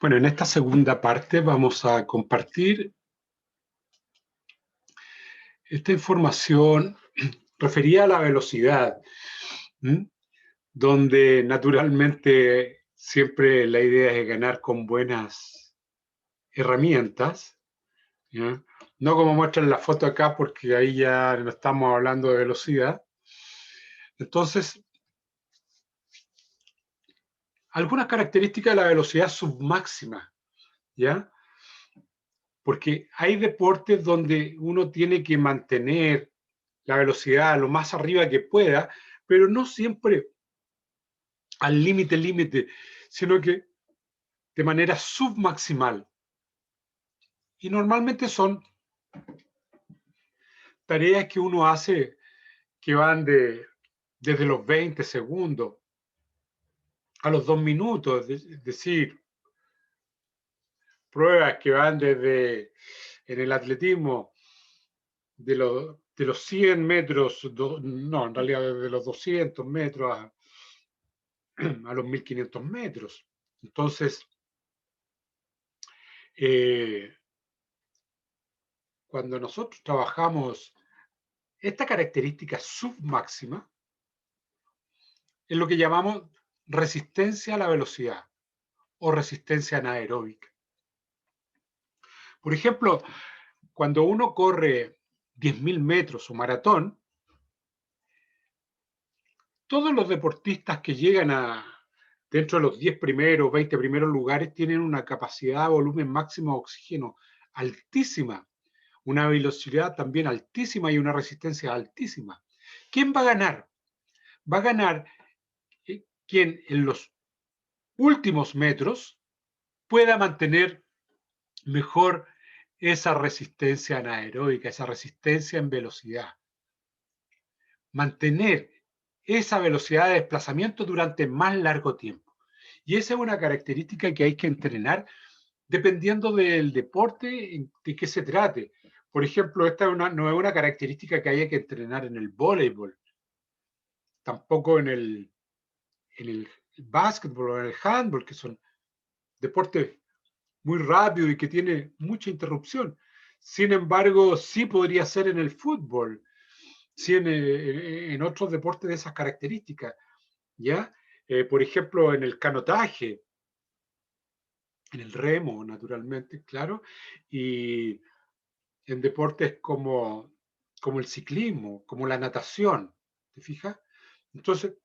Bueno, en esta segunda parte vamos a compartir esta información referida a la velocidad, ¿m? Donde naturalmente siempre la idea es ganar con buenas herramientas, ¿ya? No como muestra en la foto acá, porque ahí ya no estamos hablando de velocidad. Entonces, algunas características de la velocidad submáxima, ¿ya? Porque hay deportes donde uno tiene que mantener la velocidad lo más arriba que pueda, pero no siempre al límite, sino que de manera submaximal. Y normalmente son tareas que uno hace que van desde los 20 segundos a los 2 minutos, es decir, pruebas que van desde en el atletismo de los 100 metros, no, en realidad desde los 200 metros a los 1500 metros. Entonces, cuando nosotros trabajamos esta característica submáxima, es lo que llamamos resistencia a la velocidad o resistencia anaeróbica. Por ejemplo, cuando uno corre 10.000 metros o maratón, todos los deportistas que llegan dentro de los 10 primeros, 20 primeros lugares tienen una capacidad, volumen máximo de oxígeno altísima, una velocidad también altísima y una resistencia altísima. ¿Quién va a ganar? Va a ganar quien en los últimos metros pueda mantener mejor esa resistencia anaeróbica, esa resistencia en velocidad. Mantener esa velocidad de desplazamiento durante más largo tiempo. Y esa es una característica que hay que entrenar dependiendo del deporte de qué se trate. Por ejemplo, esta no es una característica que haya que entrenar en el voleibol, tampoco en el básquetbol o en el handball, que son deportes muy rápidos y que tiene mucha interrupción. Sin embargo, sí podría ser en el fútbol, sí en otros deportes de esas características, ¿ya? Por ejemplo, en el canotaje, en el remo, naturalmente, claro, y en deportes como el ciclismo, como la natación, ¿te fijas? Entonces,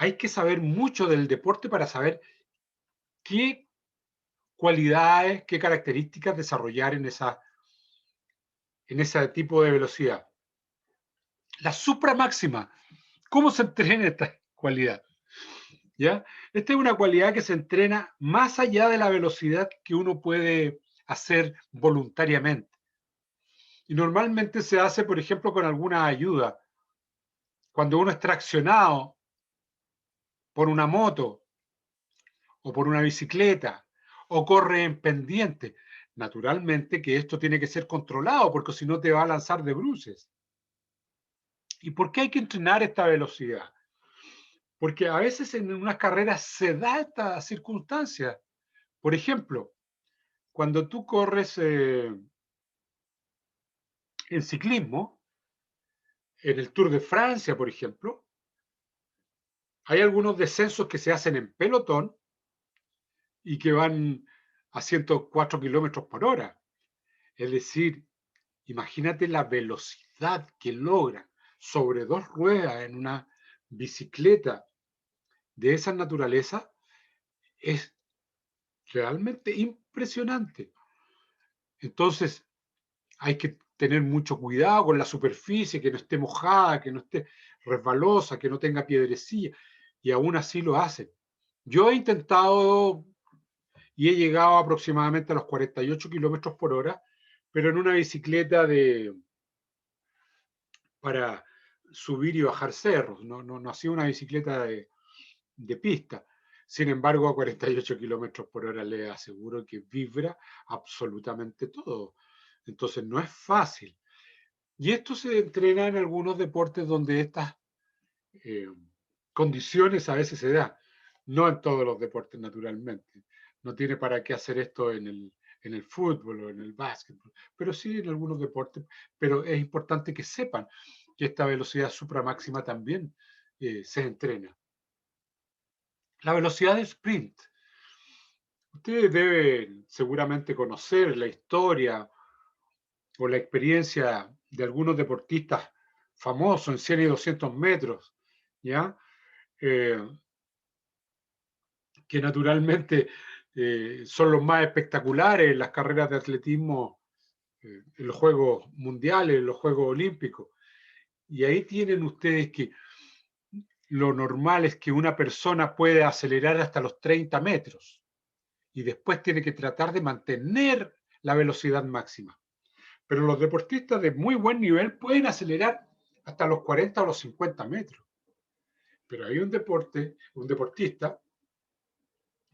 hay que saber mucho del deporte para saber qué cualidades, qué características desarrollar en ese tipo de velocidad. La supramáxima, ¿cómo se entrena esta cualidad? ¿Ya? Esta es una cualidad que se entrena más allá de la velocidad que uno puede hacer voluntariamente. Y normalmente se hace, por ejemplo, con alguna ayuda. Cuando uno es traccionado por una moto o por una bicicleta o corre en pendiente, naturalmente que esto tiene que ser controlado porque si no te va a lanzar de bruces. ¿Y por qué hay que entrenar esta velocidad? Porque a veces en unas carreras se da esta circunstancia. Por ejemplo, cuando tú corres en ciclismo, en el Tour de Francia, por ejemplo, hay algunos descensos que se hacen en pelotón y que van a 104 kilómetros por hora. Es decir, imagínate la velocidad que logran sobre dos ruedas en una bicicleta de esa naturaleza. Es realmente impresionante. Entonces, hay que tener mucho cuidado con la superficie, que no esté mojada, que no esté resbalosa, que no tenga piedrecilla, y aún así lo hacen. Yo he intentado y he llegado aproximadamente a los 48 kilómetros por hora, pero en una bicicleta para subir y bajar cerros, no ha sido una bicicleta de pista. Sin embargo, a 48 kilómetros por hora le aseguro que vibra absolutamente todo. Entonces no es fácil. Y esto se entrena en algunos deportes donde estas eh, condiciones a veces se dan. No en todos los deportes, naturalmente. No tiene para qué hacer esto en el fútbol o en el básquetbol, pero sí en algunos deportes. Pero es importante que sepan que esta velocidad supramáxima también se entrena. La velocidad de sprint. Ustedes deben seguramente conocer la historia o la experiencia de algunos deportistas famosos en 100 y 200 metros, ¿ya? Eh, que naturalmente son los más espectaculares en las carreras de atletismo, en los Juegos Mundiales, en los Juegos Olímpicos. Y ahí tienen ustedes que lo normal es que una persona puede acelerar hasta los 30 metros y después tiene que tratar de mantener la velocidad máxima. Pero los deportistas de muy buen nivel pueden acelerar hasta los 40 o los 50 metros. Pero hay un deportista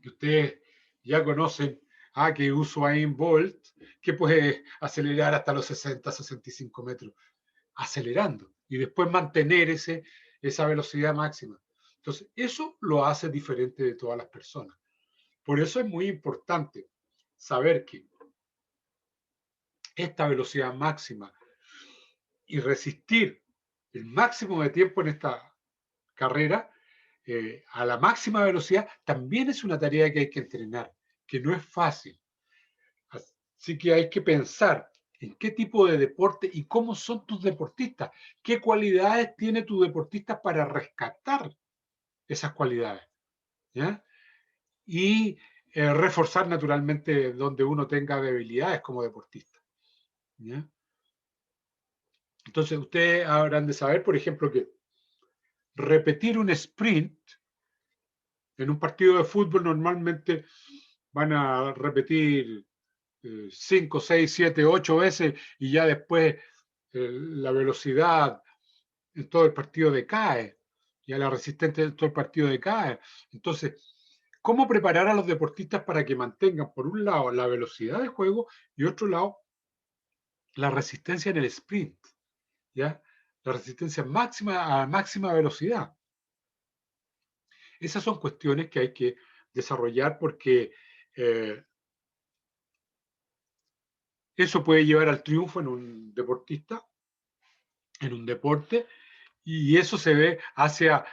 que ustedes ya conocen, que Usain Bolt, que puede acelerar hasta los 60, 65 metros, acelerando, y después mantener esa velocidad máxima. Entonces, eso lo hace diferente de todas las personas. Por eso es muy importante saber que esta velocidad máxima y resistir el máximo de tiempo en esta carrera a la máxima velocidad también es una tarea que hay que entrenar, que no es fácil. Así que hay que pensar en qué tipo de deporte y cómo son tus deportistas, qué cualidades tiene tu deportista para rescatar esas cualidades, ¿ya? Y reforzar naturalmente donde uno tenga debilidades como deportista, ¿ya? Entonces ustedes habrán de saber, por ejemplo, que repetir un sprint en un partido de fútbol normalmente van a repetir 5, 6, 7, 8 veces y ya después la velocidad en todo el partido decae, ya la resistencia en todo el partido decae. Entonces, ¿cómo preparar a los deportistas para que mantengan, por un lado, la velocidad de juego y otro lado, la resistencia en el sprint? ¿Ya? La resistencia máxima a máxima velocidad. Esas son cuestiones que hay que desarrollar porque eso puede llevar al triunfo en un deportista, en un deporte, y eso se ve hacia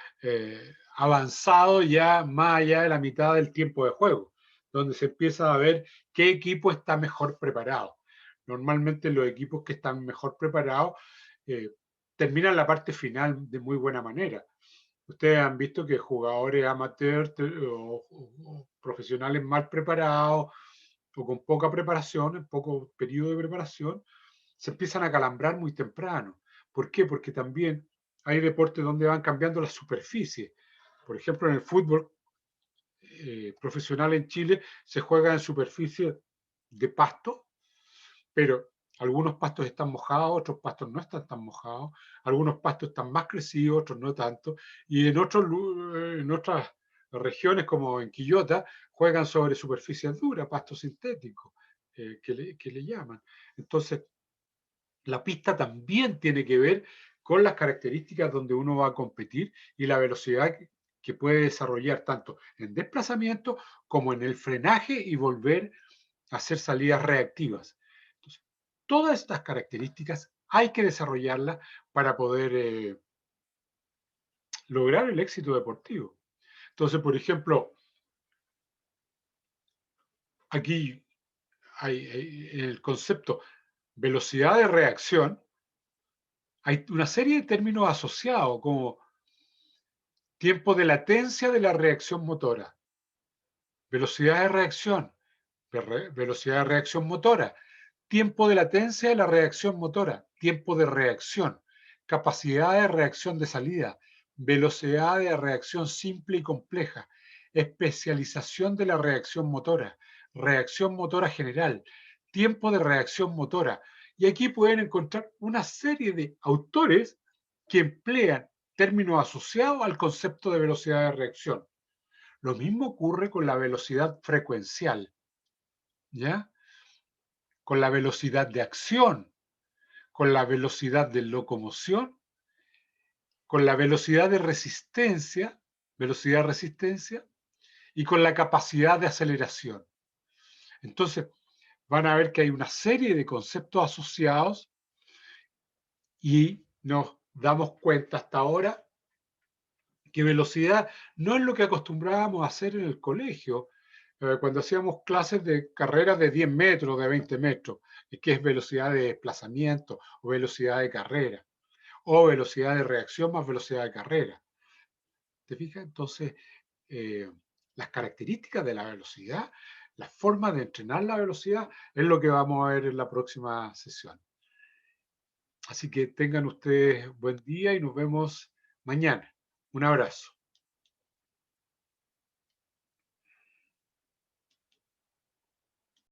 avanzado ya más allá de la mitad del tiempo de juego, donde se empieza a ver qué equipo está mejor preparado. Normalmente los equipos que están mejor preparados eh, terminan la parte final de muy buena manera. Ustedes han visto que jugadores amateurs o profesionales mal preparados o con poca preparación, poco periodo de preparación, se empiezan a calambrar muy temprano. ¿Por qué? Porque también hay deportes donde van cambiando las superficies. Por ejemplo, en el fútbol profesional en Chile se juega en superficie de pasto, pero algunos pastos están mojados, otros pastos no están tan mojados, algunos pastos están más crecidos, otros no tanto, y en otras regiones como en Quillota juegan sobre superficies duras, pasto sintético, que le llaman. Entonces, la pista también tiene que ver con las características donde uno va a competir y la velocidad que puede desarrollar tanto en desplazamiento como en el frenaje y volver a hacer salidas reactivas. Entonces, todas estas características hay que desarrollarlas para poder lograr el éxito deportivo. Entonces, por ejemplo, aquí hay el concepto velocidad de reacción, hay una serie de términos asociados como tiempo de latencia de la reacción motora, velocidad de reacción, velocidad de reacción motora, tiempo de latencia de la reacción motora, tiempo de reacción, capacidad de reacción de salida, velocidad de reacción simple y compleja, especialización de la reacción motora general, tiempo de reacción motora. Y aquí pueden encontrar una serie de autores que emplean términos asociados al concepto de velocidad de reacción. Lo mismo ocurre con la velocidad frecuencial, ¿ya? Con la velocidad de acción, con la velocidad de locomoción, con la velocidad de resistencia, y con la capacidad de aceleración. Entonces, van a ver que hay una serie de conceptos asociados y nos damos cuenta hasta ahora que velocidad no es lo que acostumbrábamos a hacer en el colegio, cuando hacíamos clases de carreras de 10 metros, de 20 metros, que es velocidad de desplazamiento o velocidad de carrera, o velocidad de reacción más velocidad de carrera. ¿Te fijas? Entonces, eh, las características de la velocidad, las formas de entrenar la velocidad, es lo que vamos a ver en la próxima sesión. Así que tengan ustedes buen día y nos vemos mañana. Un abrazo.